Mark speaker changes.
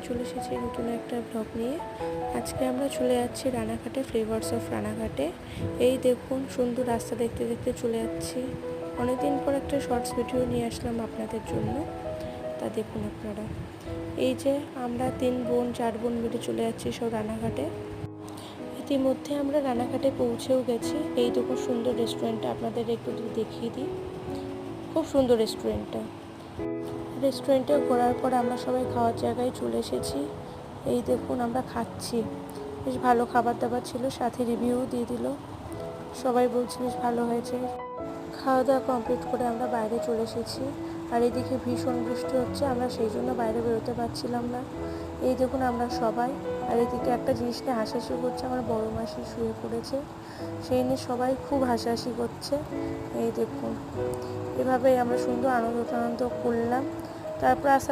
Speaker 1: চলে এসেছি নতুন একটা ব্লগ নিয়ে। আজকে আমরা চলে যাচ্ছি রানাঘাটে, ফ্লেভার্স অফ রানাঘাটে। এই দেখুন সুন্দর রাস্তা দেখতে দেখতে চলে যাচ্ছি। অনেকদিন পর একটা শর্টস ভিডিও নিয়ে আসলাম আপনাদের জন্য, তা দেখুন আপনারা। এই যে আমরা 3 বোন 4 বোন মিলে চলে যাচ্ছি সব রানাঘাটে। ইতিমধ্যে আমরা রানাঘাটে পৌঁছেও গেছি। এই দেখুন সুন্দর রেস্টুরেন্টটা আপনাদের একটু দেখিয়ে দিই। খুব সুন্দর রেস্টুরেন্টে ঘোরার পর আমরা সবাই খাওয়ার জায়গায় চলে এসেছি। এই দেখুন আমরা খাচ্ছি, বেশ ভালো খাবার দাবার ছিল, সাথে রিভিউ দিয়ে দিল, সবাই বলছে বেশ ভালো হয়েছে। খাওয়া দাওয়া কমপ্লিট করে আমরা বাইরে চলে এসেছি। আর এইদিকে ভীষণ বৃষ্টি হচ্ছে, আমরা সেই জন্য বাইরে বেরোতে পারছিলাম না। এই দেখুন আমরা সবাই, আর এদিকে একটা জিনিস নিয়ে হাসাহাসি করছে, আমার বড় মাসি শুয়ে পড়েছে, সেই নিয়ে সবাই খুব হাসাহাসি করছে। এই দেখুন এভাবেই আমরা সুন্দর আনন্দ করলাম। তারপর আস্তে আস্তে